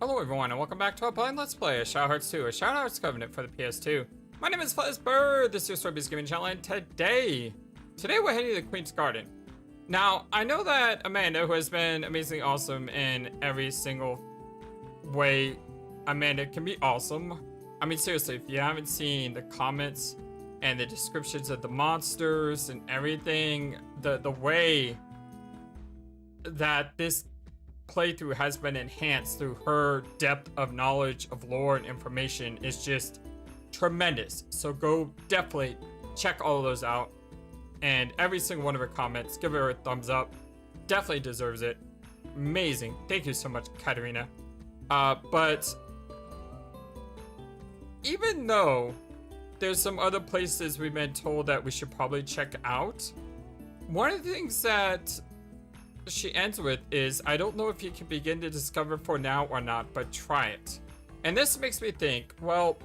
Hello everyone and welcome back to a blind Let's Play, a Shadow Hearts 2, a Shadow Hearts Covenant for the PS2. My name is FlightlessBird, this is your Story-Based Gaming channel, and today we're heading to the Queen's Garden. Now, I know that Amanda, who has been amazingly awesome in every single way Amanda can be awesome. I mean, seriously, if you haven't seen the comments and the descriptions of the monsters and everything, the way that this playthrough has been enhanced through her depth of knowledge of lore and information is just tremendous. So go definitely check all of those out, and every single one of her comments, give her a thumbs up. Definitely deserves it. Amazing. Thank you so much, Katerina. But even though there's some other places we've been told that we should probably check out, one of the things that she ends with is, I don't know if you can begin to discover for now or not, but try it. And this makes me think, well,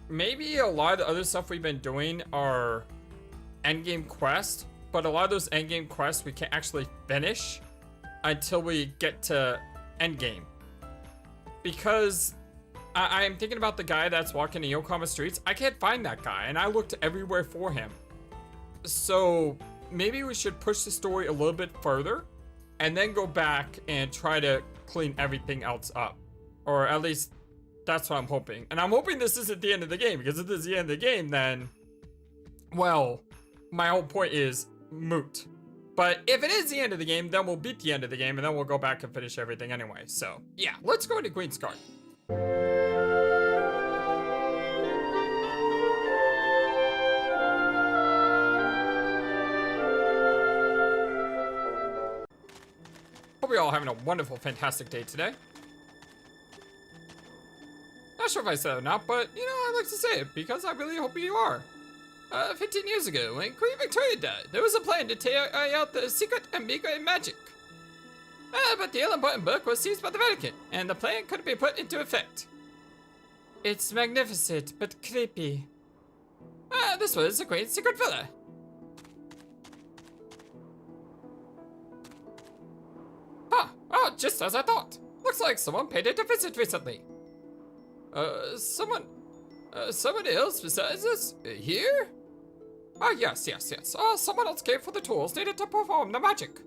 maybe a lot of the other stuff we've been doing are endgame quests, but a lot of those endgame quests we can't actually finish until we get to endgame. Because I'm thinking about the guy that's walking in Yokohama streets. I can't find that guy, and I looked everywhere for him. So maybe we should push the story a little bit further and then go back and try to clean everything else up. Or at least that's what I'm hoping. And I'm hoping this isn't the end of the game, because if this is the end of the game, then, well, my whole point is moot. But if it is the end of the game, then we'll beat the end of the game, and then we'll go back and finish everything anyway. So yeah, let's go into Queen's Garden. Hope you're all having a wonderful, fantastic day today. Not sure if I said it or not, but, you know, I like to say it because I really hope you are. 15 years ago, when Queen Victoria died, there was a plan to carry out the secret Amiga in magic. But the all-important book was seized by the Vatican, and the plan couldn't be put into effect. It's magnificent, but creepy. This was the Queen's secret villa. Oh, just as I thought. Looks like someone paid it a visit recently. Someone else besides us? Here? Oh, yes. Someone else came for the tools needed to perform the magic.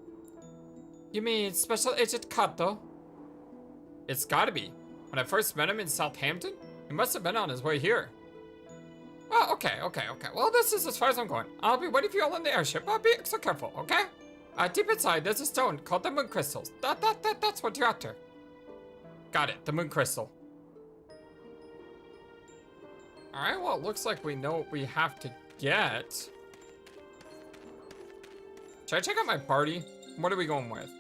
You mean Special Agent Kato? It's gotta be. When I first met him in Southampton, he must have been on his way here. Oh, okay. Well, this is as far as I'm going. I'll be waiting for you all in the airship. I'll be extra careful, okay? Deep inside, there's a stone called the moon crystals. That's what you're after. Got it, the moon crystal. Alright, well, it looks like we know what we have to get. Should I check out my party? What are we going with?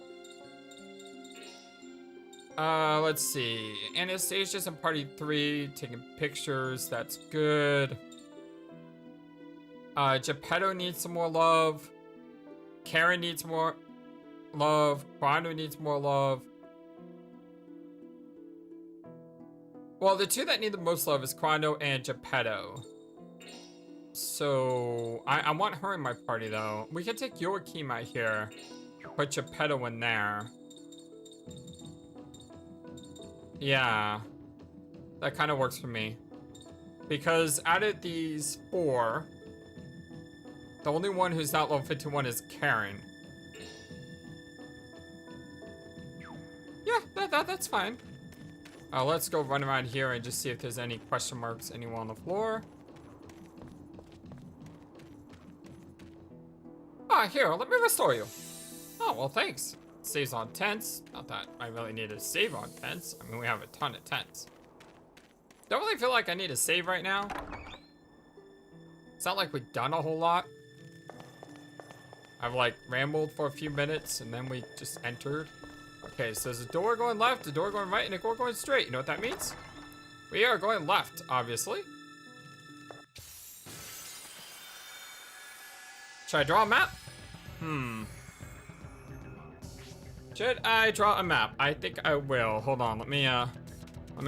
Let's see. Anastasia's in party 3, taking pictures. That's good. Geppetto needs some more love. Karen needs more love. Kwano needs more love. Well, the two that need the most love is Kwano and Geppetto. So, I want her in my party, though. We can take Joachim out here. Put Geppetto in there. Yeah. That kind of works for me. Because out of these 4, the only one who's not level 51 is Karen. Yeah, that's fine. Let's go run around here and just see if there's any question marks anywhere on the floor. Here, let me restore you. Oh, well, thanks. Saves on tents. Not that I really need to save on tents. I mean, we have a ton of tents. Don't really feel like I need to save right now. It's not like we've done a whole lot. I've like rambled for a few minutes and then we just entered. Okay, so there's a door going left, a door going right, and a door going straight. You know what that means? We are going left, obviously. Should I draw a map? Should I draw a map? I think I will. Hold on, let me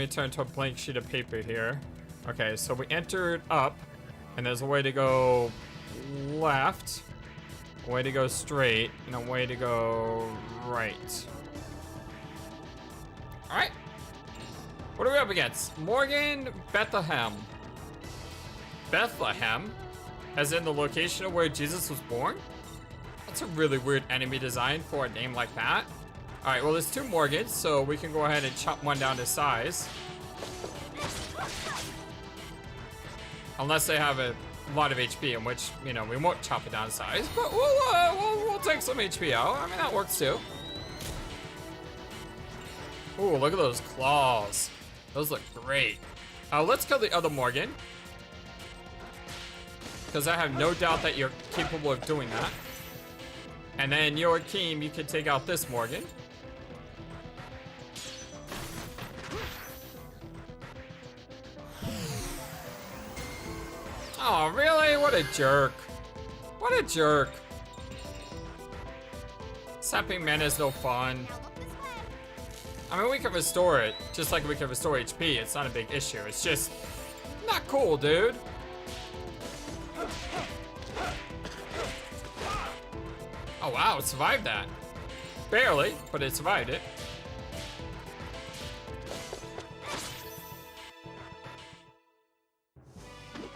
turn to a blank sheet of paper here. Okay, so we entered up, and there's a way to go left, a way to go straight, and a way to go right. All right. What are we up against? Morgan Bethlehem. Bethlehem? As in the location of where Jesus was born? That's a really weird enemy design for a name like that. Alright, well there's 2 Morgans, so we can go ahead and chop one down to size. Unless they have a lot of HP, in which, you know, we won't chop it down to size, but we'll take some HP out. I mean, that works too. Ooh, look at those claws. Those look great. Let's kill the other Morgan. Because I have no doubt that you're capable of doing that. And then Joachim, you can take out this Morgan. Oh, really? What a jerk. What a jerk. Sapping mana is no fun. I mean, we can restore it, just like we can restore HP. It's not a big issue. It's just not cool, dude. Oh, wow, it survived that. Barely, but it survived it.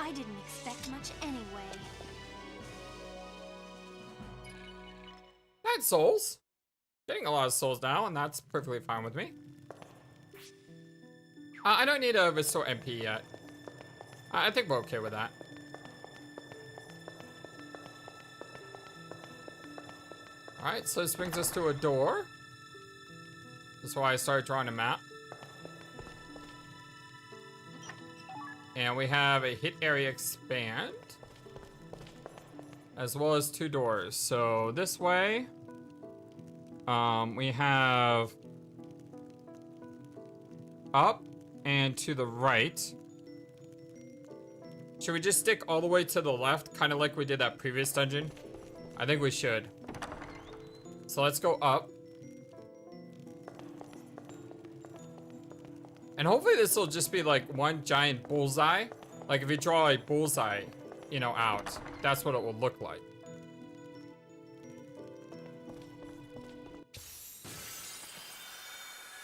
I didn't expect much anyway. 9 souls. Getting a lot of souls now, and that's perfectly fine with me. I don't need to restore MP yet. I think we're okay with that. Alright, so this brings us to a door. That's why I started drawing a map. And we have a hit area expand. As well as 2 doors. So this way, we have up and to the right. Should we just stick all the way to the left, kind of like we did that previous dungeon? I think we should. So let's go up. And hopefully this will just be like one giant bullseye. Like if you draw a bullseye, you know, out, that's what it will look like.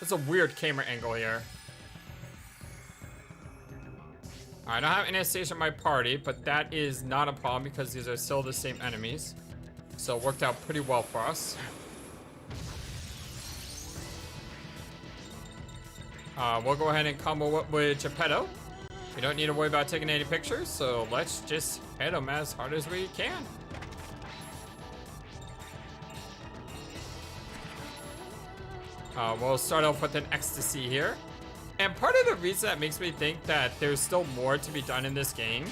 It's a weird camera angle here. Alright, I don't have Anastasia in my party, but that is not a problem because these are still the same enemies. So it worked out pretty well for us. We'll go ahead and combo up with Geppetto. We don't need to worry about taking any pictures, so let's just hit him as hard as we can. We'll start off with an ecstasy here. And part of the reason that makes me think that there's still more to be done in this game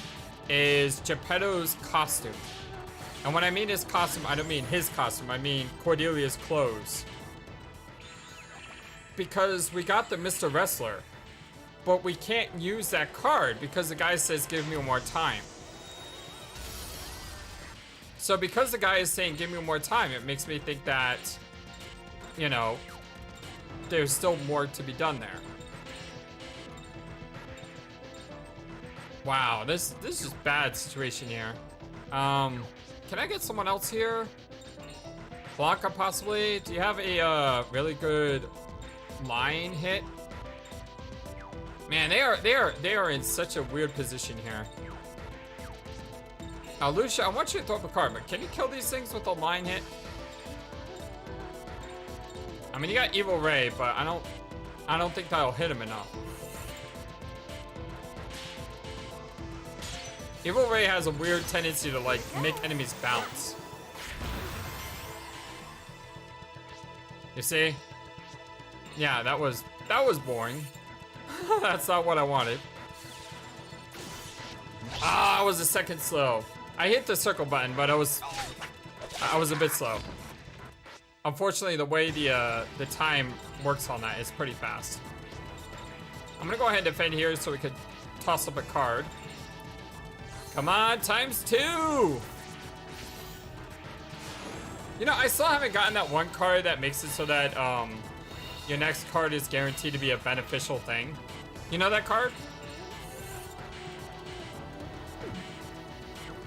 is Geppetto's costume. And when I mean his costume, I don't mean his costume, I mean Cordelia's clothes. Because we got the Mr. Wrestler, but we can't use that card because the guy says give me more time. So because the guy is saying give me more time, it makes me think that, you know, there's still more to be done there. Wow, this is bad situation here. Can I get someone else here? Blanca possibly? Do you have a really good line hit? Man, they are in such a weird position here. Lucia, I want you to throw up a card, but can you kill these things with a line hit? I mean, you got Evil Ray, but I don't think that'll hit him enough. Evil Ray has a weird tendency to like make enemies bounce. You see? Yeah, that was boring. That's not what I wanted. Ah, I was a second slow. I hit the circle button, but I was a bit slow. Unfortunately, the way the time works on that is pretty fast. I'm gonna go ahead and defend here so we could toss up a card. Come on, ×2! You know, I still haven't gotten that one card that makes it so that your next card is guaranteed to be a beneficial thing. You know that card?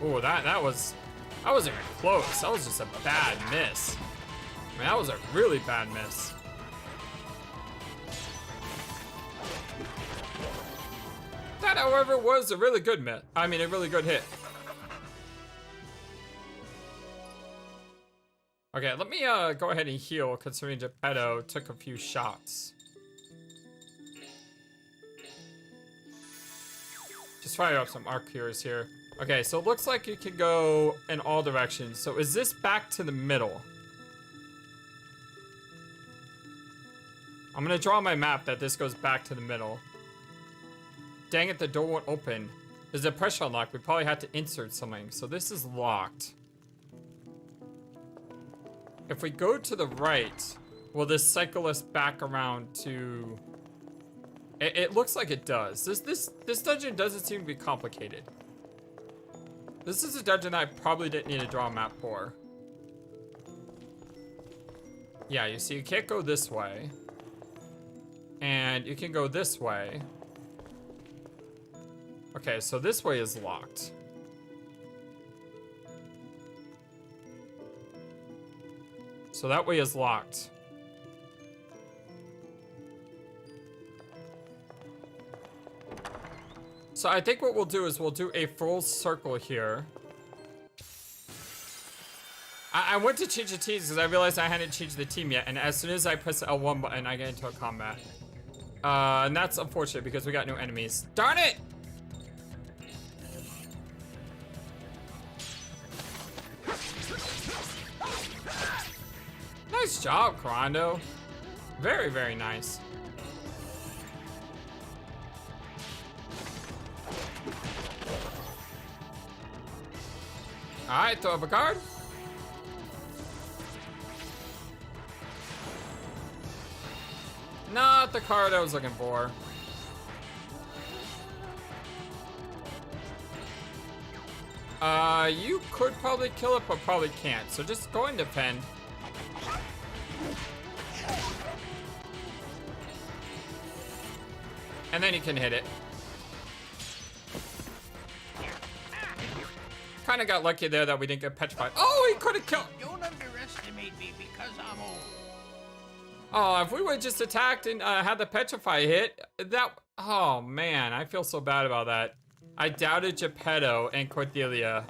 Ooh, that wasn't even close. That was just a bad miss. I mean, that was a really bad miss. That, however, was a really good a really good hit. Okay, let me go ahead and heal, considering Geppetto took a few shots. Just fire up some arc cures here. Okay, so it looks like you can go in all directions. So is this back to the middle? I'm gonna draw on my map that this goes back to the middle. Dang it, the door won't open. There's a pressure unlock. We probably had to insert something. So this is locked. If we go to the right, will this cycle us back around to... It looks like it does. This dungeon doesn't seem to be complicated. This is a dungeon I probably didn't need to draw a map for. Yeah, you see, you can't go this way. And you can go this way. Okay, so this way is locked. So that way is locked. So I think what we'll do is we'll do a full circle here. I went to change the teams because I realized I hadn't changed the team yet, and as soon as I press the L1 button, I get into a combat. And that's unfortunate because we got new enemies. Darn it! Nice job, Corando. Very, very nice. Alright, throw up a card. Not the card I was looking for. You could probably kill it, but probably can't. So just go and defend. And then you can hit it. Kind of got lucky there that we didn't get petrified. Oh, he could have killed. Don't underestimate me because I'm old. Oh, if we would have just attacked and had the petrify hit, that... Oh, man, I feel so bad about that. I doubted Geppetto and Cordelia,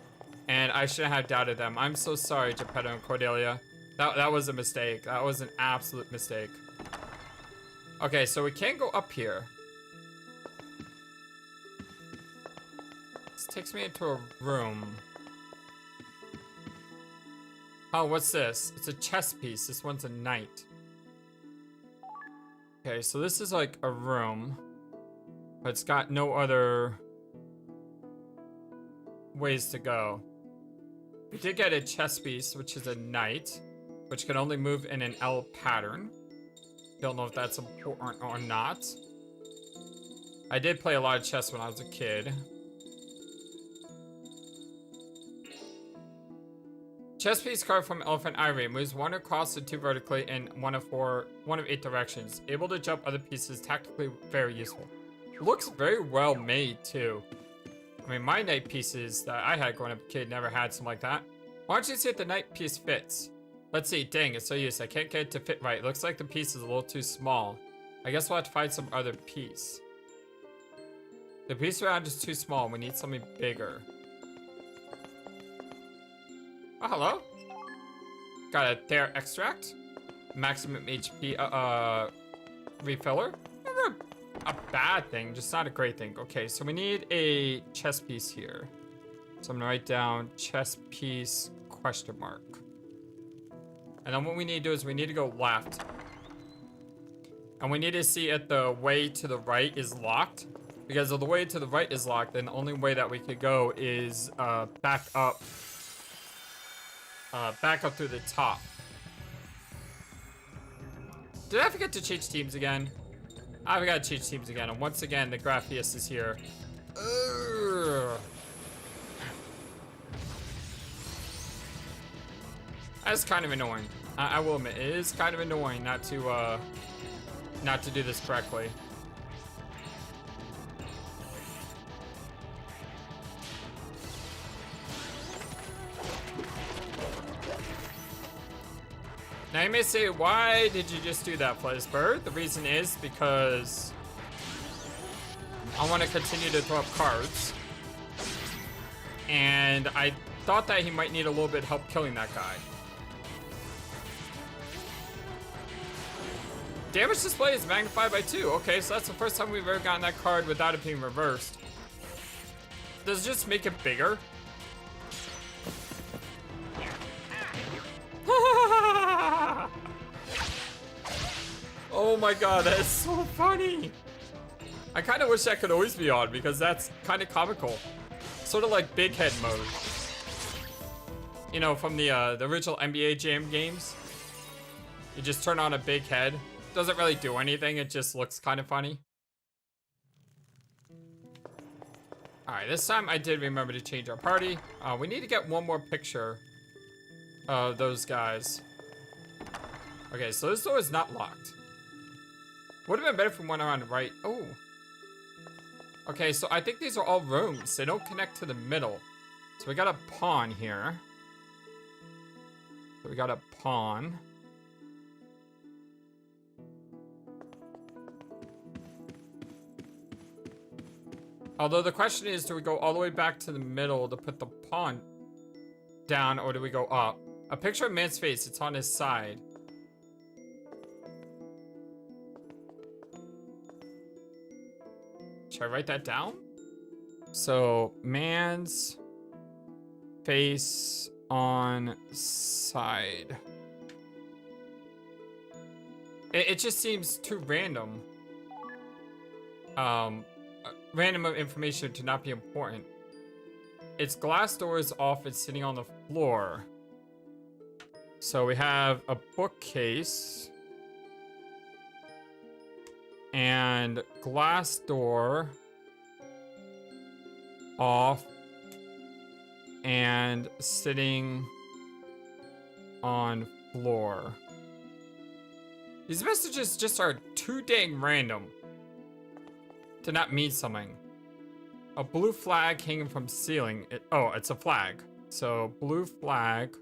and I shouldn't have doubted them. I'm so sorry, Geppetto and Cordelia. That was a mistake. That was an absolute mistake. Okay, so we can go up here. This takes me into a room. Oh, what's this? It's a chess piece. This one's a knight. Okay, so this is like a room, but it's got no other ways to go. We did get a chess piece, which is a knight, which can only move in an L pattern. Don't know if that's important or not. I did play a lot of chess when I was a kid. Chess piece card from Elephant Ivory moves one across and two vertically in one of 8 directions. Able to jump other pieces, tactically very useful. Looks very well made too. I mean, my knight pieces that I had growing up a kid never had something like that. Why don't you see if the knight piece fits? Let's see. Dang, it's so used. I can't get it to fit right. Looks like the piece is a little too small. I guess we'll have to find some other piece. The piece around is too small. We need something bigger. Oh, hello. Got a Thayer extract. Maximum HP refiller. Never a bad thing, just not a great thing. Okay, so we need a chess piece here. So I'm gonna write down chess piece question mark. And then what we need to do is we need to go left. And we need to see if the way to the right is locked. Because if the way to the right is locked, then the only way that we could go is back up through the top. Did I forget to change teams again? I forgot to change teams again, and once again, the Graphius is here. Ugh. That's kind of annoying. I will admit, it is kind of annoying not to do this correctly. Now you may say, why did you just do that, FlightlessBird? The reason is because I want to continue to throw up cards. And I thought that he might need a little bit of help killing that guy. Damage display is magnified by 2. Okay, so that's the first time we've ever gotten that card without it being reversed. Does it just make it bigger? Oh my god, that is so funny. I kind of wish that could always be on because that's kind of comical. Sort of like Big Head mode. You know, from the original NBA Jam games. You just turn on a big head. Doesn't really do anything, it just looks kind of funny. Alright, this time I did remember to change our party. We need to get one more picture of those guys. Okay, so this door is not locked. Would have been better if we went around the right. Oh. Okay, so I think these are all rooms. They don't connect to the middle. So we got a pawn here. So we got a pawn. Although the question is, do we go all the way back to the middle to put the pawn down, or do we go up? A picture of man's face, it's on his side. Should I write that down? So, man's face on side. It just seems too random. Random information to not be important. Its glass door is off, it's sitting on the floor. So we have a bookcase. And glass door off and sitting on floor. These messages just are too dang random to not mean something. A blue flag hanging from ceiling. Oh, it's a flag. So blue flag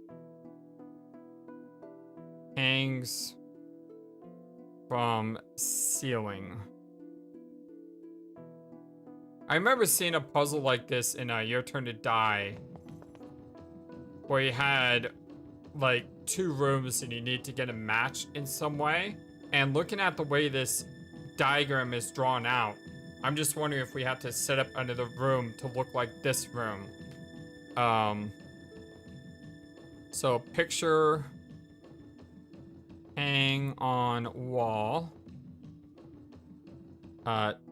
hangs from ceiling. I remember seeing a puzzle like this in Your Turn to Die, where you had like 2 rooms and you need to get a match in some way. And looking at the way this diagram is drawn out, I'm just wondering if we have to set up another room to look like this room. So picture hang on wall.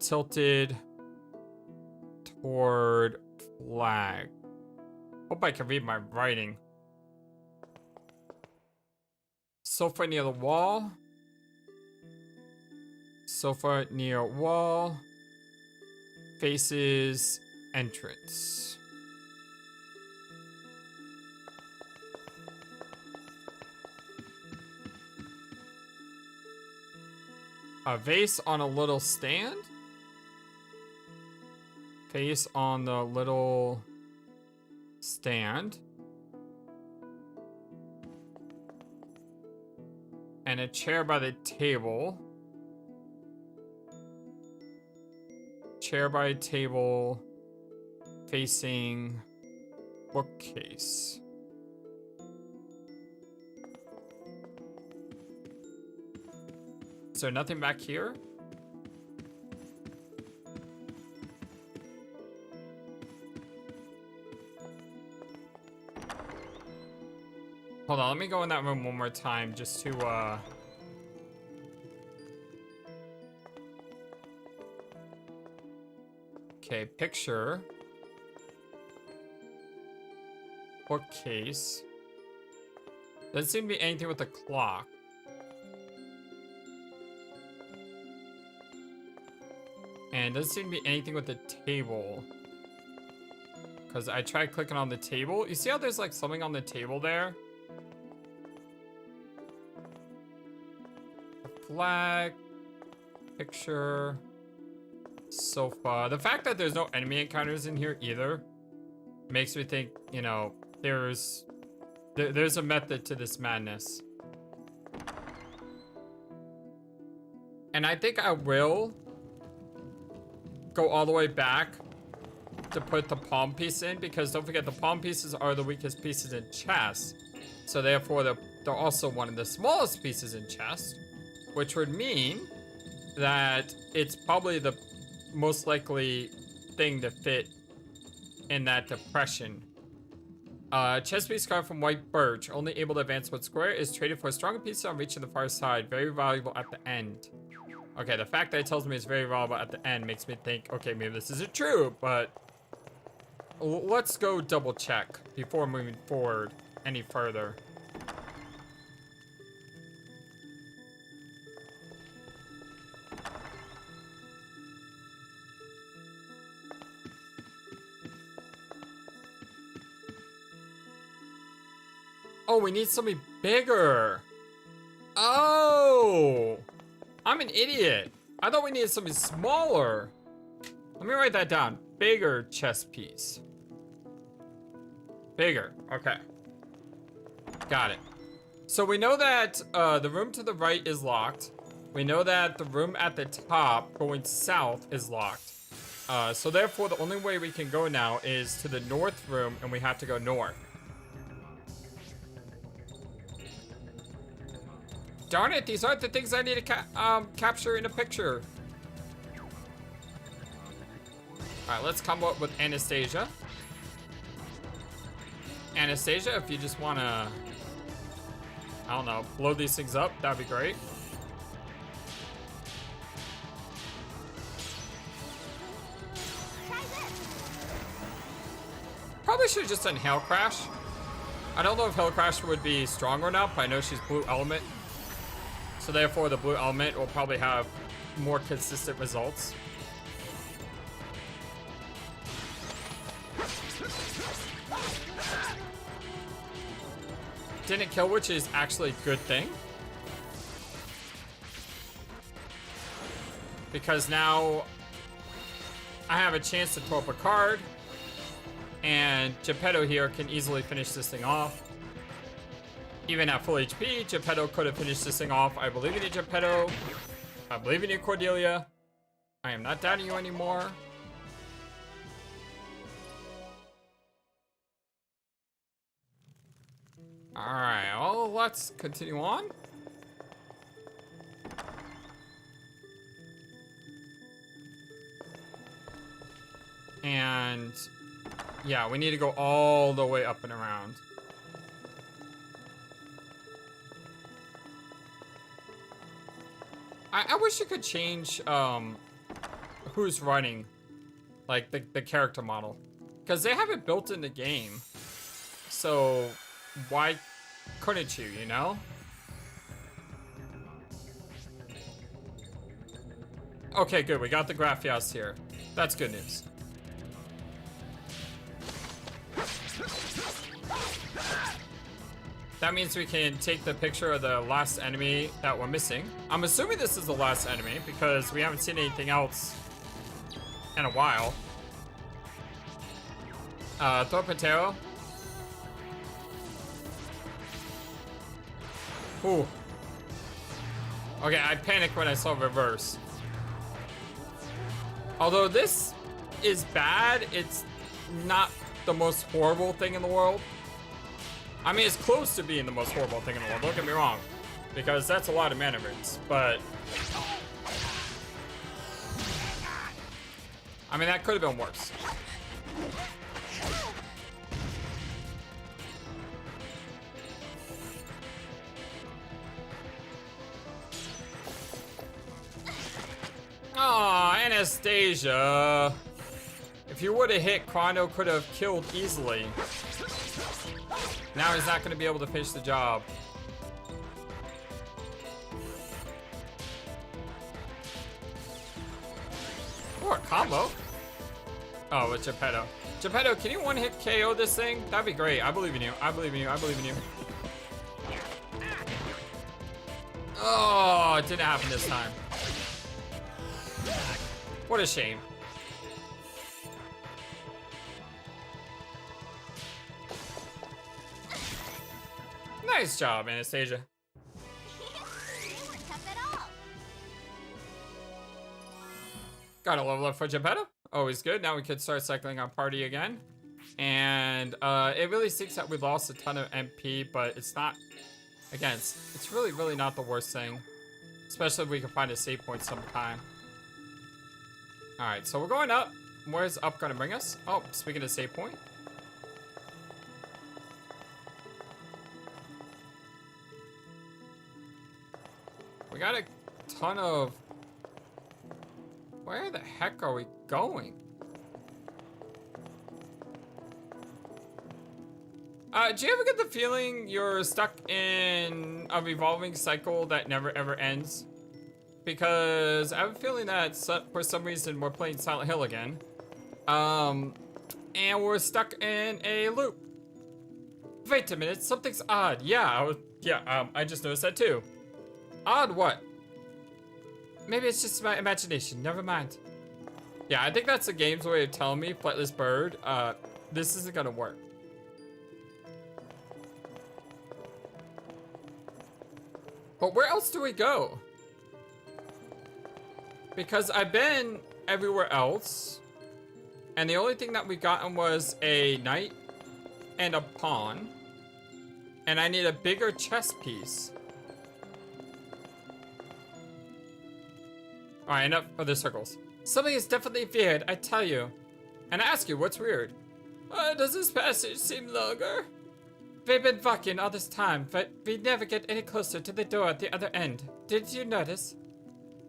Tilted toward flag. Hope I can read my writing. Sofa near the wall. Sofa near wall. Faces entrance. A vase on a little stand. Face on the little stand. And a chair by the table. Chair by table facing bookcase. Is there nothing back here? Hold on, let me go in that room one more time just to okay, picture. Bookcase. Doesn't seem to be anything with the clock. And doesn't seem to be anything with the table. Because I tried clicking on the table. You see how there's like something on the table there? A flag. Picture. Sofa. The fact that there's no enemy encounters in here either makes me think, you know, there's a method to this madness. And I think I will go all the way back to put the palm piece in, because don't forget the palm pieces are the weakest pieces in chess. So therefore they're also one of the smallest pieces in chess, which would mean that it's probably the most likely thing to fit in that depression. Chess piece carved from white birch, only able to advance one square, is traded for a stronger piece on reaching the far side. Very valuable at the end. Okay, the fact that it tells me it's very valuable at the end makes me think, okay, maybe this isn't true, but let's go double check before moving forward any further. Oh, we need something bigger. Oh, I'm an idiot. I thought we needed something smaller. Let me write that down. Bigger chess piece. Bigger, okay. Got it. So we know that the room to the right is locked. We know that the room at the top going south is locked. So therefore the only way we can go now is to the north room, and we have to go north. Darn it, these aren't the things I need to capture in a picture. Alright, let's come up with Anastasia. Anastasia, if you just want to, I don't know, blow these things up, that'd be great. Probably should have just done Hail Crash. I don't know if Hail Crash would be strong enough. I know she's blue element. So therefore the blue element will probably have more consistent results. Didn't kill, which is actually a good thing. Because now I have a chance to throw up a card. And Geppetto here can easily finish this thing off. Even at full HP, Geppetto could have finished this thing off. I believe in you, Geppetto. I believe in you, Cordelia. I am not doubting you anymore. Alright, well, let's continue on. And yeah, we need to go all the way up and around. I wish you could change who's running, like the character model, because they have it built in the game. So why couldn't you, you know? Okay, good. We got the Graphias here. That's good news. That means we can take the picture of the last enemy that we're missing. I'm assuming this is the last enemy because we haven't seen anything else in a while. Torpetero. Ooh. Okay, I panicked when I saw reverse. Although this is bad, it's not the most horrible thing in the world. I mean, it's close to being the most horrible thing in the world, don't get me wrong. Because that's a lot of mana rings, but... I mean, that could have been worse. Aw, Anastasia. If you would have hit, Chrono could have killed easily. Now he's not going to be able to finish the job. Or a combo. Oh, with Geppetto. Geppetto, can you one-hit KO this thing? That'd be great. I believe in you. I believe in you. I believe in you. Oh, it didn't happen this time. What a shame. Nice job, Anastasia. They weren't tough at all. Got a level up for Geppetto. Always good. Now we can start cycling our party again. And it really stinks that we lost a ton of MP, but it's not, again, it's really, really not the worst thing. Especially if we can find a save point sometime. Alright, so we're going up. Where's up gonna bring us? Oh, speaking of save point. We got a ton of... Where the heck are we going? Do you ever get the feeling you're stuck in a revolving cycle that never ever ends? Because I have a feeling that for some reason we're playing Silent Hill again. And we're stuck in a loop. Wait a minute, something's odd. Yeah, I just noticed that too. Odd what? Maybe it's just my imagination, never mind. Yeah, I think that's the game's way of telling me, FlightlessBird, this isn't gonna work. But where else do we go? Because I've been everywhere else, and the only thing that we gotten was a knight and a pawn, and I need a bigger chess piece. Alright, enough of the circles. Something is definitely weird, I tell you. And I ask you, what's weird? Does this passage seem longer? We've been walking all this time, but we never get any closer to the door at the other end. Did you notice?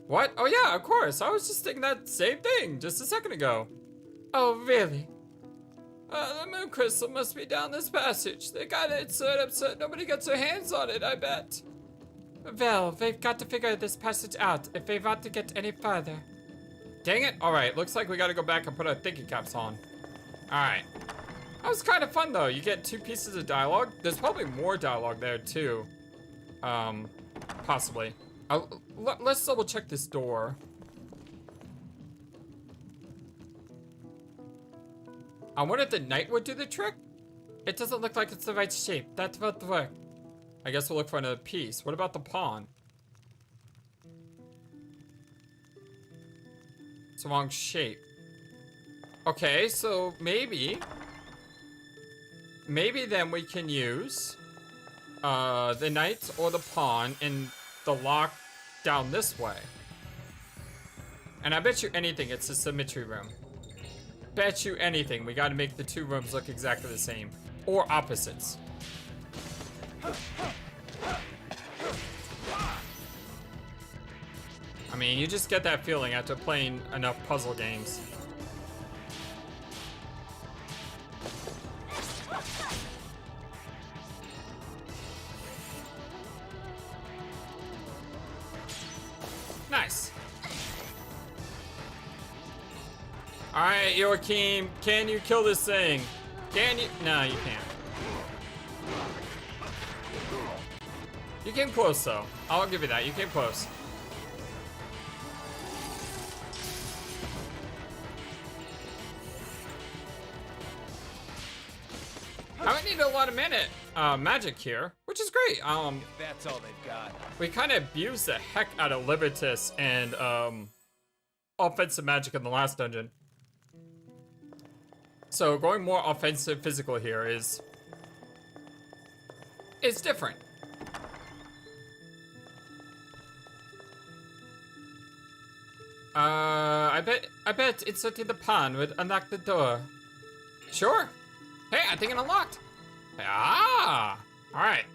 What? Oh yeah, of course. I was just thinking that same thing just a second ago. Oh, really? The moon crystal must be down this passage. They got it set up so nobody gets their hands on it, I bet. Well, we've got to figure this passage out if we want to get any further. Dang it. Alright, looks like we gotta go back and put our thinking caps on. Alright. That was kind of fun, though. You get 2 pieces of dialogue. There's probably more dialogue there, too. Possibly. Let's double check this door. I wonder if the knight would do the trick? It doesn't look like it's the right shape. That won't work. I guess we'll look for another piece. What about the pawn? It's the wrong shape. Okay, so maybe then we can use the knight or the pawn in the lock down this way. And I bet you anything it's a symmetry room. Bet you anything we gotta make the 2 rooms look exactly the same. Or opposites. I mean, you just get that feeling after playing enough puzzle games. Nice. Alright, Joachim, can you kill this thing? Can you? No, you can't. You came close, though. I'll give you that. You came close. I would need a lot of magic here, which is great. If that's all they've got. We kind of abused the heck out of Libertas and offensive magic in the last dungeon. So going more offensive physical here is different. I bet inserting the pawn would unlock the door. Sure. Hey, I think it unlocked. Ah, all right.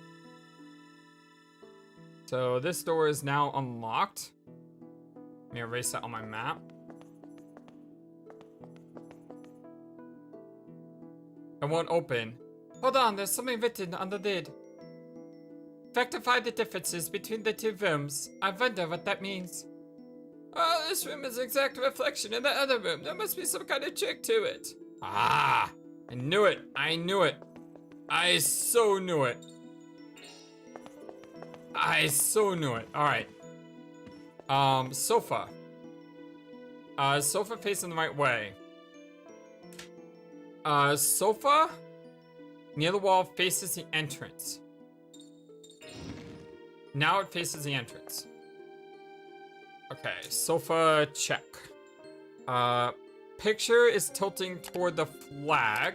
So this door is now unlocked. Let me erase that on my map. It won't open. Hold on, there's something written on the lid. Rectify the differences between the 2 rooms. I wonder what that means. Oh, this room is an exact reflection of the other room. There must be some kind of trick to it. Ah, I knew it. I knew it. I so knew it. I so knew it. All right. Sofa. Sofa facing the right way. Sofa near the wall faces the entrance. Now it faces the entrance. Okay, sofa check. Picture is tilting toward the flag.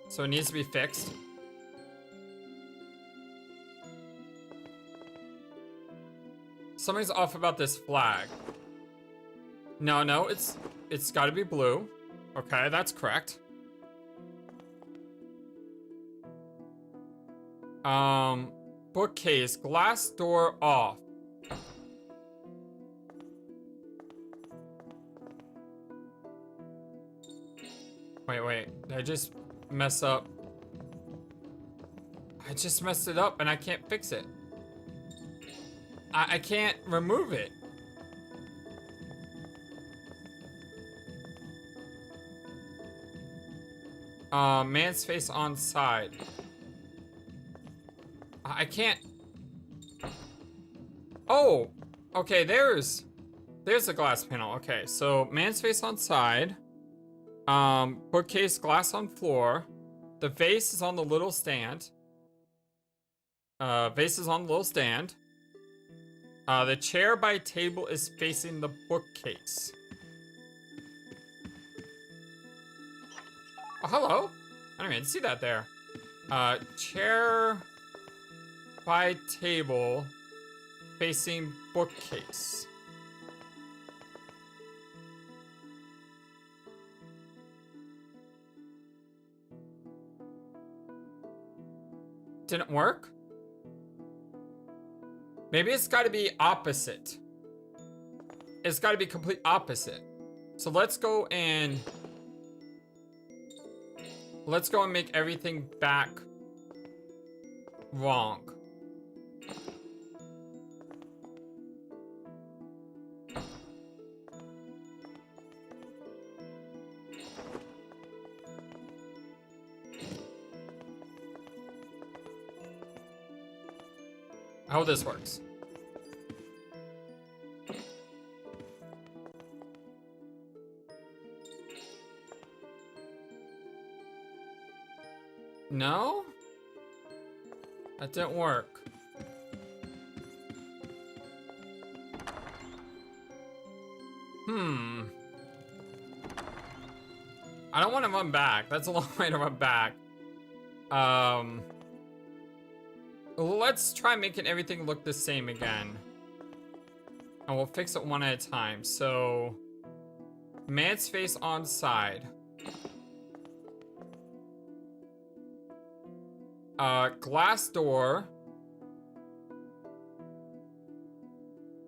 So it needs to be fixed. Something's off about this flag. No, it's got to be blue. Okay, that's correct. Bookcase, glass door off. Wait, did I just mess up? I just messed it up and I can't fix it. I can't remove it. Man's face on side. I can't. Oh, okay, there's the glass panel. Okay, so man's face on side. Bookcase, glass on floor. The vase is on the little stand. Vase is on the little stand. The chair by table is facing the bookcase. Oh, hello. I didn't even see that there. Chair by table facing bookcase. Didn't work? Maybe it's got to be opposite. It's got to be complete opposite. So let's go and make everything back wrong. How this works. No? That didn't work. I don't want to run back. That's a long way to run back. Let's try making everything look the same again. And we'll fix it one at a time. So, man's face on side. Glass door.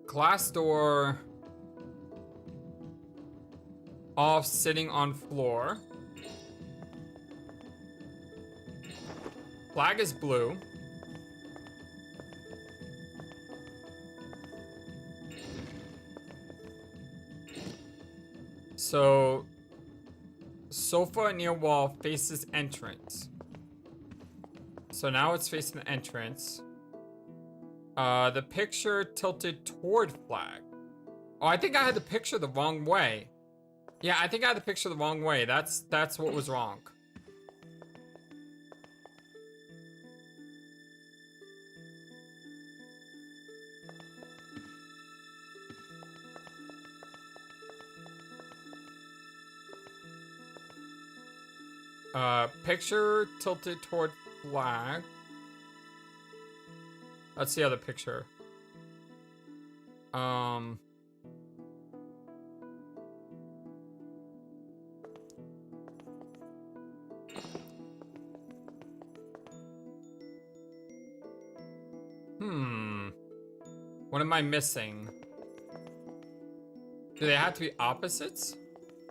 Glass door off, sitting on floor. Flag is blue. So, sofa near wall faces entrance. So now it's facing the entrance. The picture tilted toward flag. Oh, I think I had the picture the wrong way. Yeah, I think I had the picture the wrong way. That's what was wrong. Picture tilted toward flag. Let's see other picture. What am I missing? Do they have to be opposites?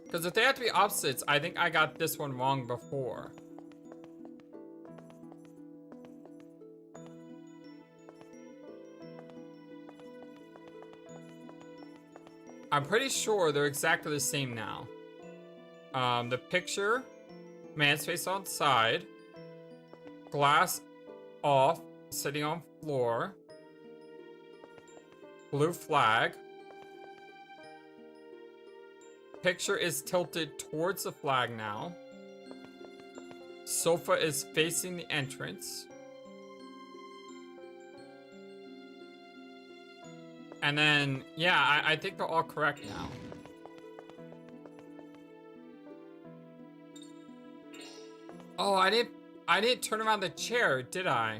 Because if they have to be opposites, I think I got this one wrong before. I'm pretty sure they're exactly the same now. The picture, man's face on side, glass off, sitting on floor, blue flag. Picture is tilted towards the flag now. Sofa is facing the entrance. And then, yeah, I think they're all correct now. Oh, I didn't turn around the chair, did I?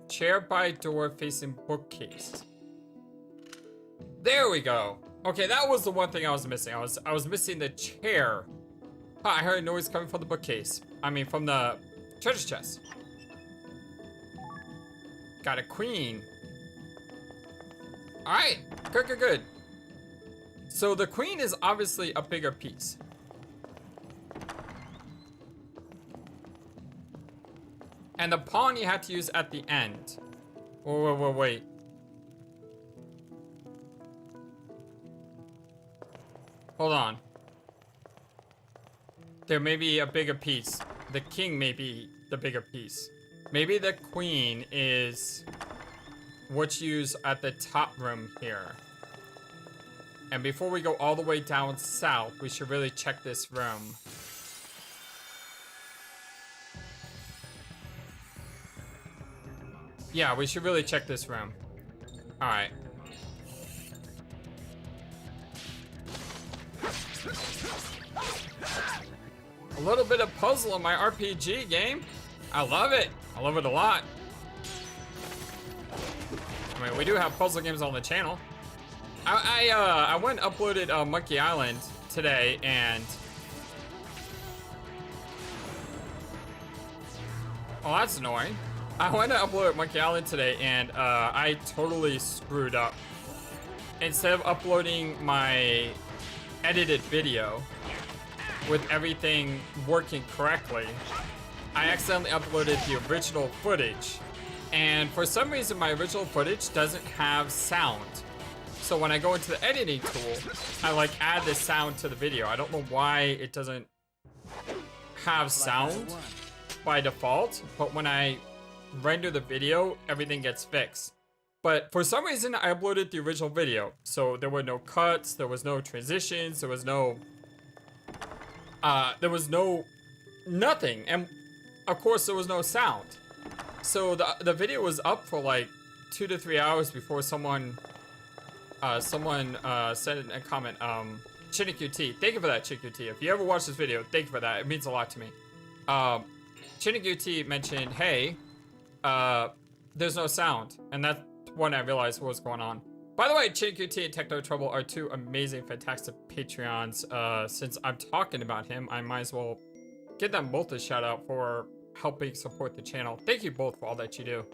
Chair by door facing bookcase. There we go. Okay, that was the one thing I was missing. I was missing the chair. Huh, I heard a noise coming from the bookcase. I mean, from the treasure chest. Got a queen. All right, good, good, good. So the queen is obviously a bigger piece. And the pawn you have to use at the end. Wait. Hold on. There may be a bigger piece. The king may be the bigger piece. Maybe the queen is what you use at the top room here. And before we go all the way down south, we should really check this room. Yeah, we should really check this room. Alright. A little bit of puzzle in my RPG game. I love it. I love it a lot. I mean, we do have puzzle games on the channel. I went and uploaded Monkey Island today, and oh, that's annoying. I went to upload Monkey Island today, and I totally screwed up. Instead of uploading my edited video with everything working correctly, I accidentally uploaded the original footage. And for some reason, my original footage doesn't have sound. So when I go into the editing tool, I like add the sound to the video. I don't know why it doesn't have sound by default, but when I render the video, everything gets fixed. But for some reason, I uploaded the original video. So there were no cuts, there was no transitions, there was nothing. And of course, there was no sound. So the video was up for like 2 to 3 hours before someone said in a comment, ChinQT, thank you for that, ChinQT. If you ever watch this video, thank you for that. It means a lot to me. ChinQT mentioned, hey, there's no sound. And that's when I realized what was going on. By the way, ChinQT and Techno Trouble are two amazing, fantastic Patreons. Since I'm talking about him, I might as well give them both a shout out for helping support the channel. Thank you both for all that you do.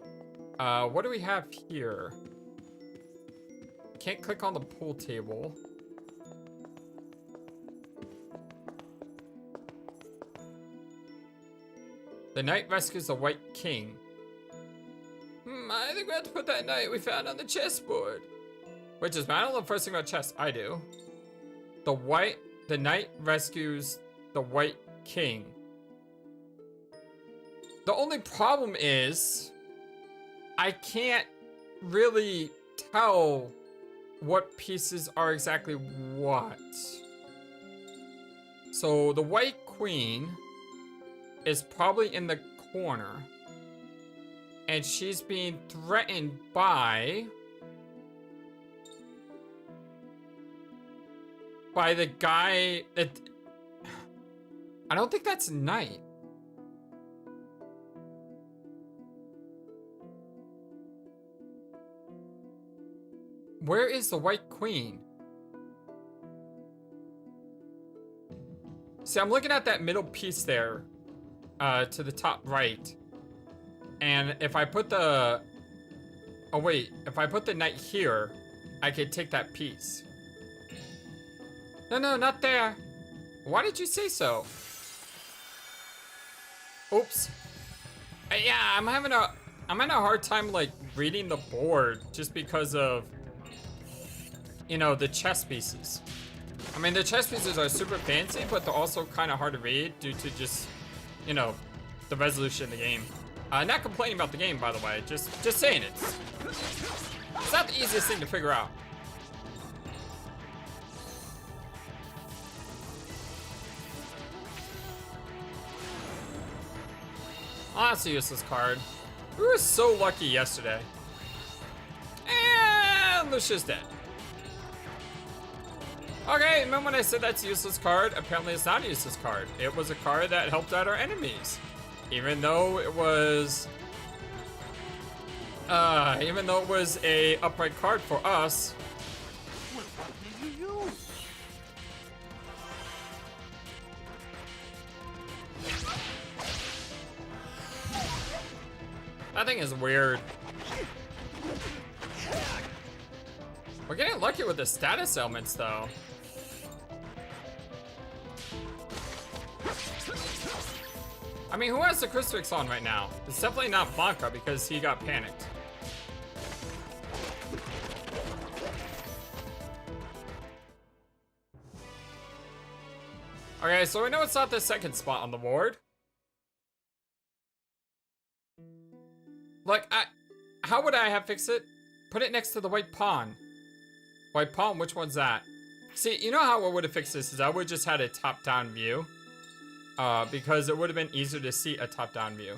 What do we have here? Can't click on the pool table. The knight rescues the white king. I think we have to put that knight we found on the chessboard. Which is, I don't know the first thing about chess. I do. The knight rescues the white king. The only problem is, I can't really tell what pieces are exactly what. So the white queen is probably in the corner. And she's being threatened by the guy that... I don't think that's knight. Where is the white queen? See, I'm looking at that middle piece there, to the top right. And if I put the... Oh wait, if I put the knight here, I could take that piece. No, not there. Why did you say so? Oops. Yeah, I'm having a hard time like reading the board just because of, you know, the chess pieces. I mean, the chess pieces are super fancy, but they're also kind of hard to read due to just, you know, the resolution of the game. Not complaining about the game, by the way. Just saying it's not the easiest thing to figure out. Oh, that's a useless card. We were so lucky yesterday. And Lucia's dead. Okay, remember when I said that's a useless card? Apparently it's not a useless card. It was a card that helped out our enemies. Even though it was a upright card for us. What did you use? That thing is weird. We're getting lucky with the status elements though. I mean, who has the crucifix on right now? It's definitely not Blanca because he got panicked. Okay, so we know it's not the second spot on the board. Like, how would I have fixed it? Put it next to the white pawn. White pawn, which one's that? See, you know how I would have fixed this is I would have just had a top-down view. Because it would have been easier to see a top-down view.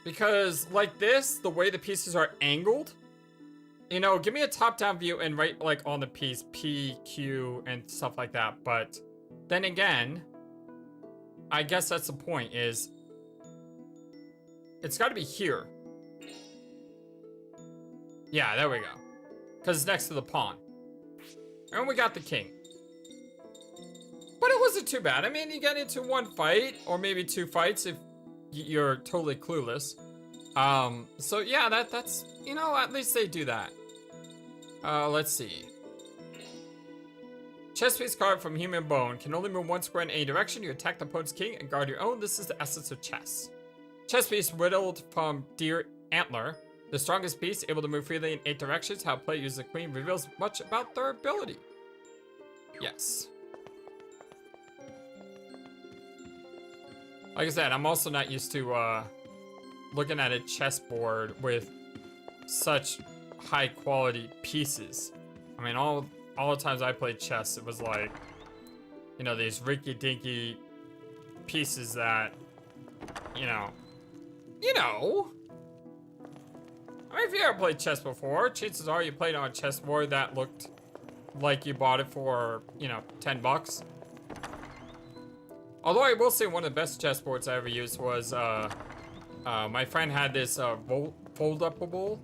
Because, like this, the way the pieces are angled, you know, give me a top-down view and write, like, on the piece P, Q, and stuff like that. But then again, I guess that's the point, is it's got to be here. Yeah, there we go. Because it's next to the pawn. And we got the king. But it wasn't too bad. I mean, you get into one fight, or maybe two fights if you're totally clueless. So yeah, that's, you know, at least they do that. Let's see. Chess piece card from Human Bone. Can only move one square in any direction. You attack the opponent's king and guard your own. This is the essence of chess. Chess piece whittled from Deer Antler. The strongest piece, able to move freely in 8 directions. How play uses the queen reveals much about their ability. Yes. Like I said, I'm also not used to looking at a chessboard with such high quality pieces. I mean, all the times I played chess, it was like, you know, these rinky-dinky pieces that, you know. I mean, if you ever played chess before, chances are you played on a chessboard that looked like you bought it for, you know, 10 bucks. Although I will say one of the best chessboards I ever used was, my friend had this roll-upable.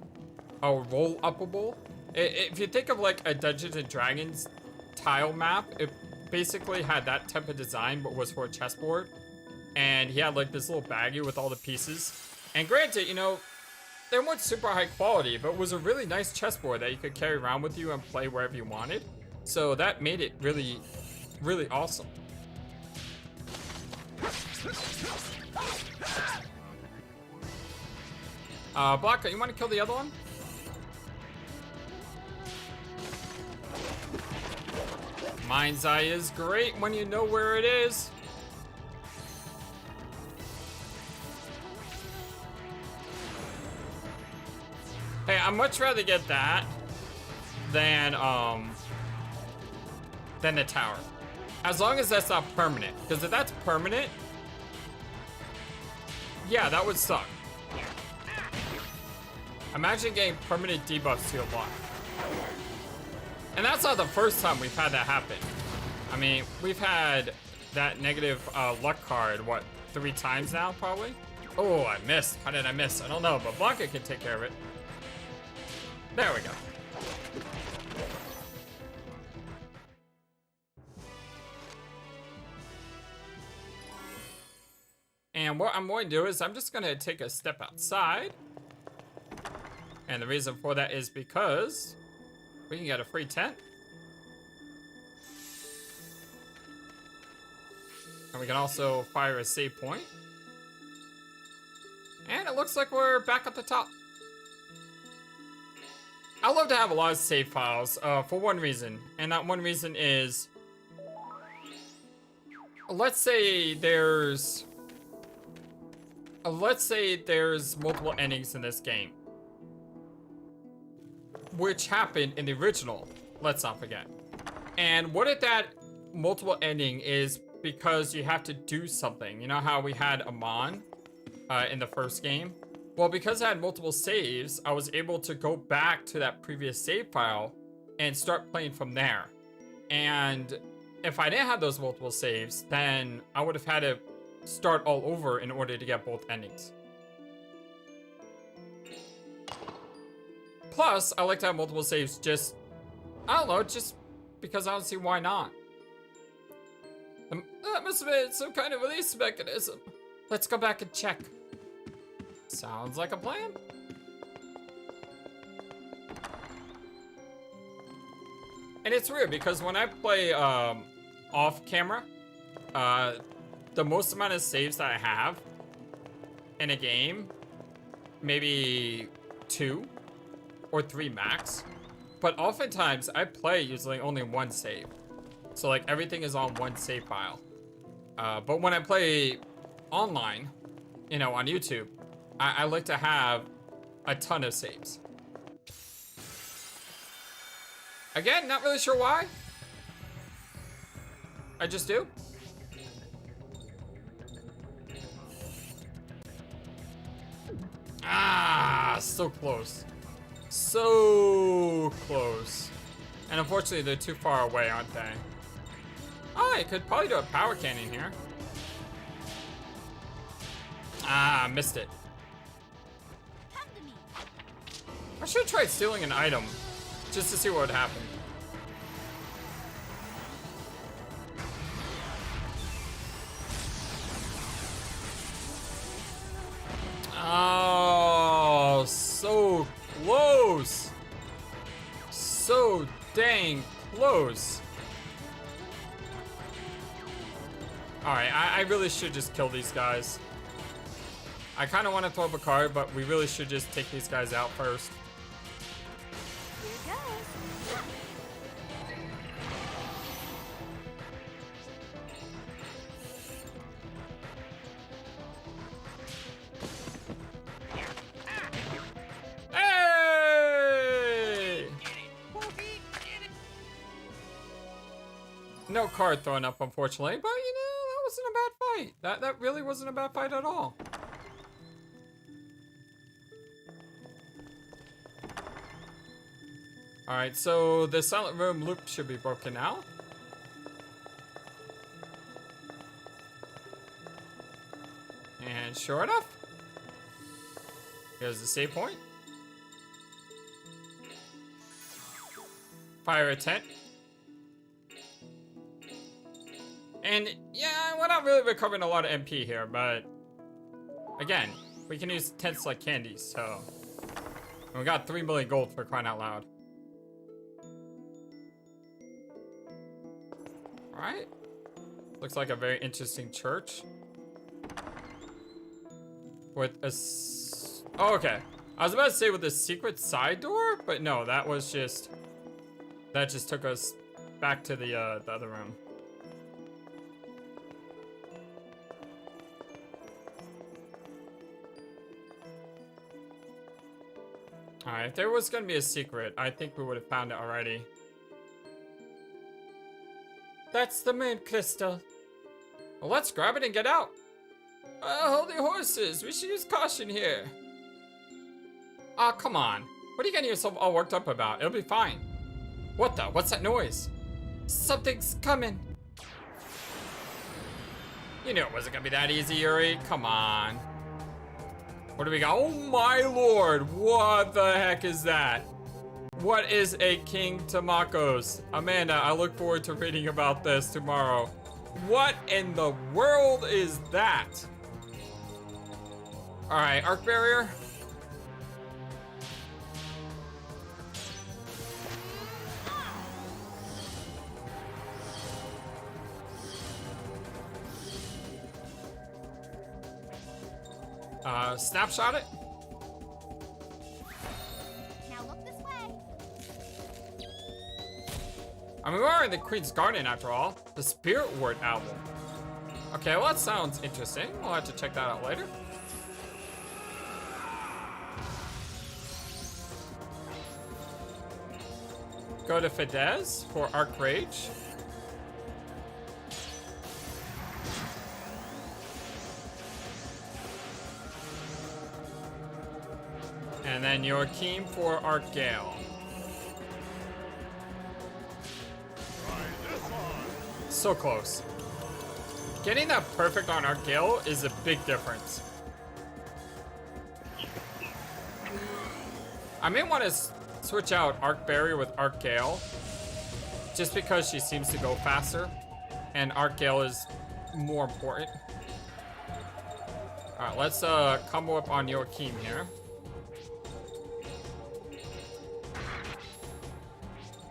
If you think of like a Dungeons and Dragons tile map, it basically had that type of design, but was for a chessboard. And he had like this little baggie with all the pieces. And granted, you know, they weren't super high quality, but it was a really nice chessboard that you could carry around with you and play wherever you wanted. So that made it really, really awesome. Blanca, you want to kill the other one? Mind's Eye is great when you know where it is. Hey, I'd much rather get that than the tower. As long as that's not permanent. Because if that's permanent, yeah, that would suck. Imagine getting permanent debuffs to your luck. And that's not the first time we've had that happen. I mean, we've had that negative luck card, what, 3 times now, probably? Oh, I missed. How did I miss? I don't know, but Blanca can take care of it. There we go. And what I'm going to do is I'm just going to take a step outside. And the reason for that is because we can get a free tent. And we can also fire a save point. And it looks like we're back at the top. I love to have a lot of save files for one reason. And that one reason is, let's say there's multiple endings in this game. Which happened in the original, let's not forget. And what if that multiple ending is because you have to do something. You know how we had Amon in the first game? Well, because I had multiple saves, I was able to go back to that previous save file and start playing from there. And if I didn't have those multiple saves, then I would have had to start all over in order to get both endings. Plus, I like to have multiple saves just, I don't know, just because I don't see why not. That must have been some kind of release mechanism. Let's go back and check. Sounds like a plan. And it's weird because when I play off camera, the most amount of saves that I have in a game, maybe 2 or 3 max. But oftentimes I play using only 1 save. So like everything is on 1 save file. But when I play online, you know, on YouTube, I like to have a ton of saves. Again, not really sure why. I just do. Ah, so close. So close. And unfortunately, they're too far away, aren't they? Oh, I could probably do a power cannon here. Ah, missed it. I should have tried stealing an item just to see what would happen. Oh, so close. So dang close. Alright, I really should just kill these guys. I kind of want to throw up a card, but we really should just take these guys out first. Here goes. Hey! No card thrown up, unfortunately, but you know, that wasn't a bad fight. That really wasn't a bad fight at all. Alright, so the silent room loop should be broken now. And sure enough, here's the save point. Fire a tent. And yeah, we're not really recovering a lot of MP here, but again, we can use tents like candies, so. And we got 3 million gold for crying out loud. Alright. Looks like a very interesting church. With a oh, okay. I was about to say with a secret side door, but no, that was just, that just took us back to the other room. Alright, if there was gonna be a secret, I think we would have found it already. That's the main crystal. Well, let's grab it and get out. Holy horses, we should use caution here. Ah, come on. What are you getting yourself all worked up about? It'll be fine. What the? What's that noise? Something's coming. You knew it wasn't gonna be that easy, Yuri. Come on. What do we got? Oh my lord, what the heck is that? What is a King Tamakos? Amanda, I look forward to reading about this tomorrow. What in the world is that? Alright, arc barrier. Snapshot it. Now look this way. I mean, we are in the Queen's Garden after all. The Spirit Ward album. Okay, well that sounds interesting. We'll have to check that out later. Go to Fidesz for Arc Rage. And then Joachim for Argale. So close. Getting that perfect on Argale is a big difference. I may want to switch out Arc Barrier with Argale, just because she seems to go faster, and Argale is more important. Alright, let's combo up on Joachim here.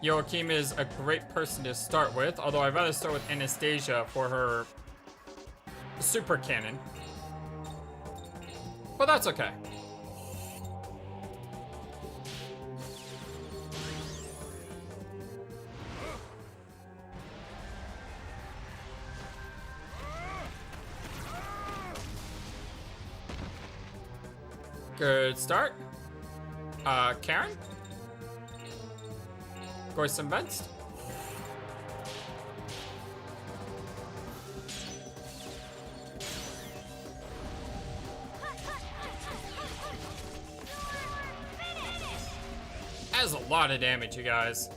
Joachim is a great person to start with, although I'd rather start with Anastasia for her super cannon. But that's okay. Good start. Karen? Gorson Benst? That's a lot of damage, you guys.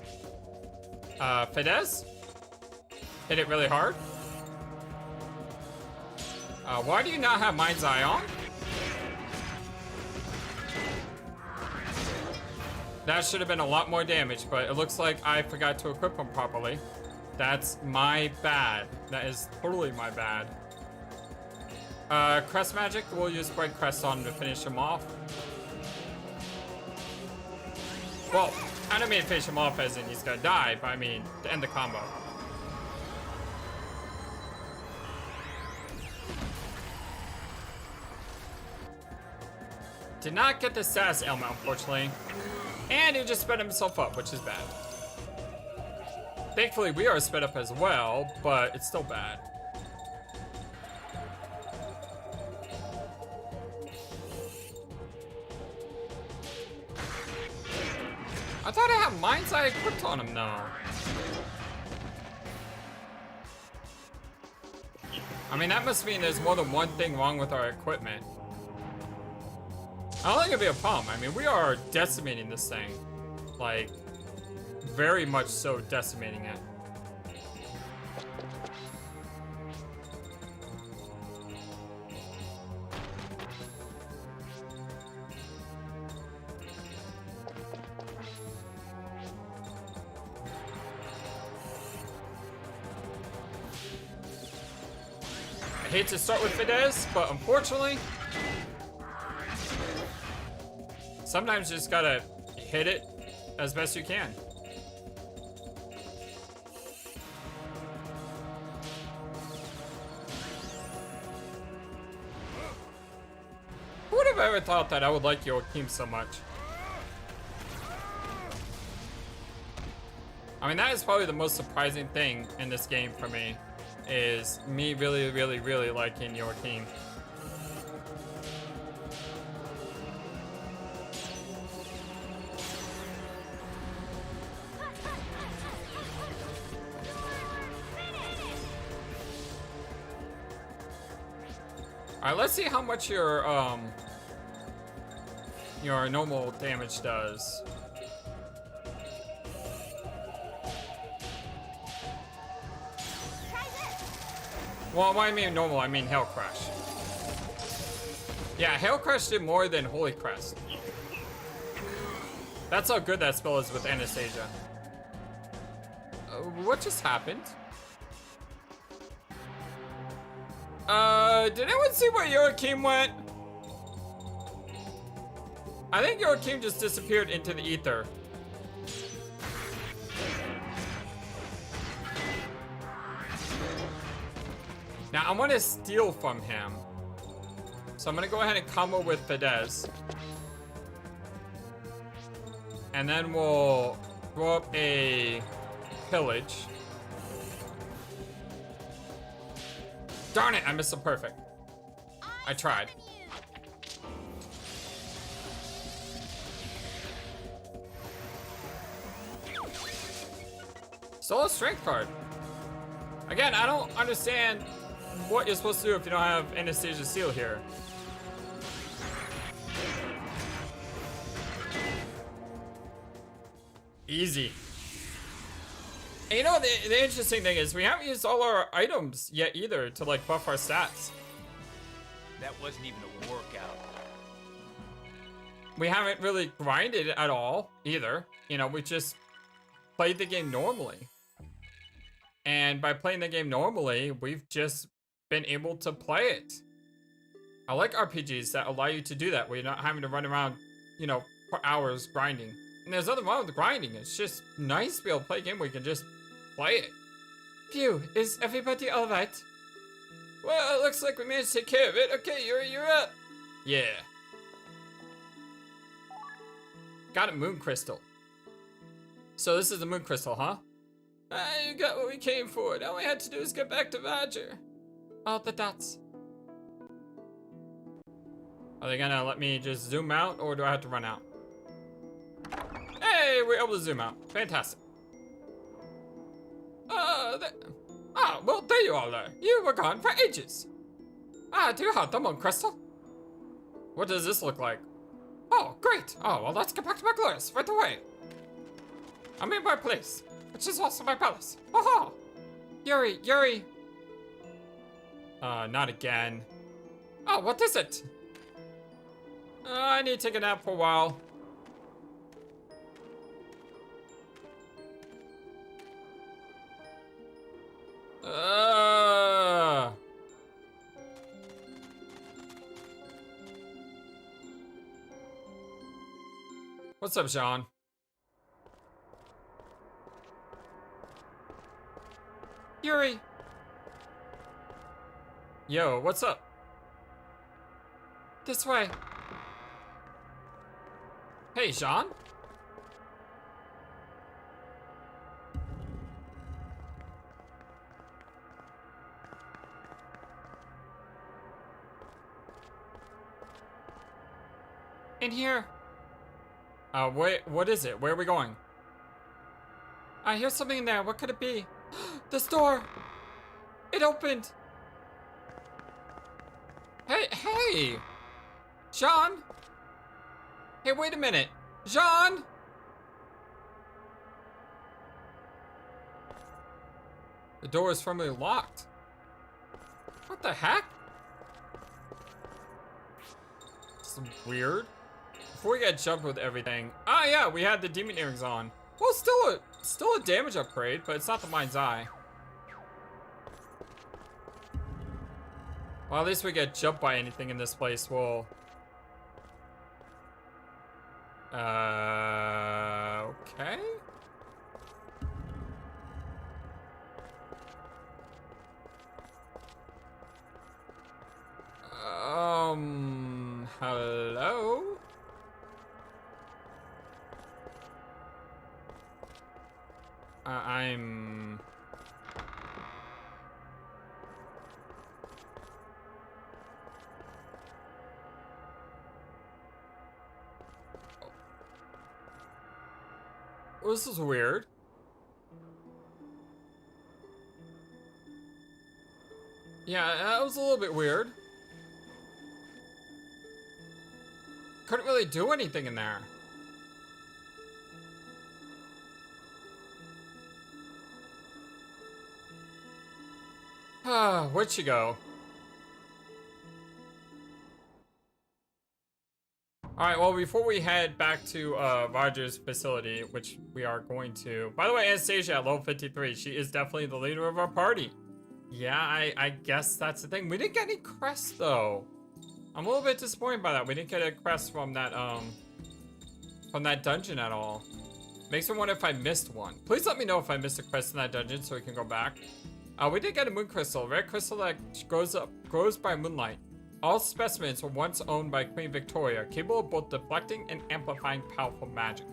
Fidesz? Hit it really hard. Why do you not have Mind's Eye on? That should have been a lot more damage, but it looks like I forgot to equip him properly. That's my bad. That is totally my bad. Crest Magic, we'll use Bright Crest on him to finish him off. Well, I don't mean to finish him off as in he's gonna die, but I mean to end the combo. Did not get the status ailment, unfortunately. And he just sped himself up, which is bad. Thankfully, we are sped up as well, but it's still bad. I thought I had Mind's Eye equipped on him, though. I mean, that must mean there's more than one thing wrong with our equipment. I don't think it'd be a problem. I mean, we are decimating this thing. Like, very much so decimating it. I hate to start with Fidesz, but unfortunately, sometimes you just gotta hit it as best you can. Who would have ever thought that I would like Joachim so much? I mean, that is probably the most surprising thing in this game for me, is me really, really, really liking Joachim. Alright, let's see how much your normal damage does. Well, when I mean normal, I mean Hail Crush. Yeah, Hail Crush did more than Holy Crest. That's how good that spell is with Anastasia. What just happened? Did anyone see where Joachim went? I think Joachim just disappeared into the ether. Now, I want to steal from him. So I'm going to go ahead and combo with Fidesz. And then we'll throw up a pillage. Darn it, I missed a perfect. I tried. Still a strength card. Again, I don't understand what you're supposed to do if you don't have Anastasia Seal here. Easy. And you know, the interesting thing is we haven't used all our items yet either to like buff our stats. That wasn't even a workout. We haven't really grinded at all either. You know, we just played the game normally. And by playing the game normally, we've just been able to play it. I like RPGs that allow you to do that, where you're not having to run around, you know, for hours grinding. And there's nothing wrong with grinding. It's just nice to be able to play a game where you can just play it. Phew, is everybody alright? Well, it looks like we managed to take care of it. Okay, you're up. Yeah. Got a moon crystal. So this is the moon crystal, huh? You got what we came for. All we had to do is get back to Roger. Oh, the dots. Are they gonna let me just zoom out, or do I have to run out? Hey, we're able to zoom out. Fantastic. Well, there you all are. You were gone for ages. Do you have the moon crystal? What does this look like? Oh, great. Oh, well, let's get back to my glorious right away. I'm in my place, which is also my palace. Aha! Yuri. Not again. Oh, what is it? I need to take a nap for a while. What's up, Sean? Yuri! Yo, what's up? This way. Hey, Sean? In here. Wait, what is it? Where are we going? I hear something in there. What could it be? This door! It opened! Hey! Jean? Hey, wait a minute. Jean? The door is firmly locked. What the heck? This is weird. Before we get jumped with everything. Ah, yeah, we had the demon earrings on. Well, still a damage upgrade, but it's not the mind's eye. Well, at least we get jumped by anything in this place. We'll... okay. Hello? I'm... Well, this is weird. Yeah, that was a little bit weird. Couldn't really do anything in there. Where'd she go? Alright, well, before we head back to Roger's facility, which we are going to... By the way, Anastasia at level 53, she is definitely the leader of our party. Yeah, I guess that's the thing. We didn't get any crests, though. I'm a little bit disappointed by that. We didn't get a crest from that dungeon at all. Makes me wonder if I missed one. Please let me know if I missed a crest in that dungeon so we can go back. We did get a moon crystal, a rare crystal that grows by moonlight. All specimens were once owned by Queen Victoria, capable of both deflecting and amplifying powerful magic.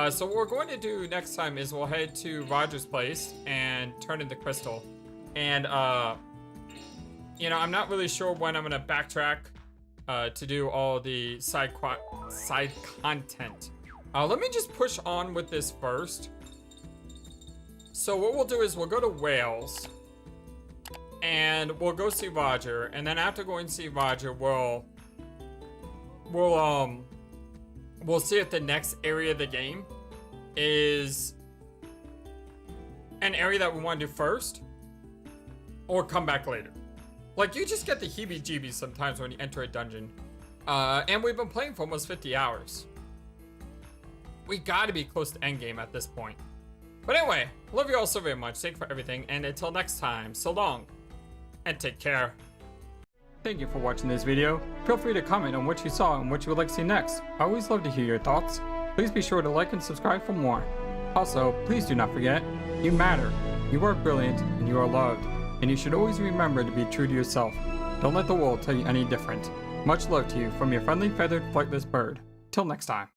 So what we're going to do next time is we'll head to Roger's place and turn in the crystal. And, you know, I'm not really sure when I'm going to backtrack to do all the side content. Let me just push on with this first. So what we'll do is we'll go to Wales and we'll go see Roger, and then after going to see Roger, we'll see if the next area of the game is an area that we want to do first or come back later. Like, you just get the heebie-jeebies sometimes when you enter a dungeon. And we've been playing for almost 50 hours. We gotta be close to endgame at this point. But anyway, love you all so very much. Thank you for everything. And until next time, so long. And take care. Thank you for watching this video. Feel free to comment on what you saw and what you would like to see next. I always love to hear your thoughts. Please be sure to like and subscribe for more. Also, please do not forget, you matter. You are brilliant and you are loved. And you should always remember to be true to yourself. Don't let the world tell you any different. Much love to you from your friendly feathered flightless bird. Till next time.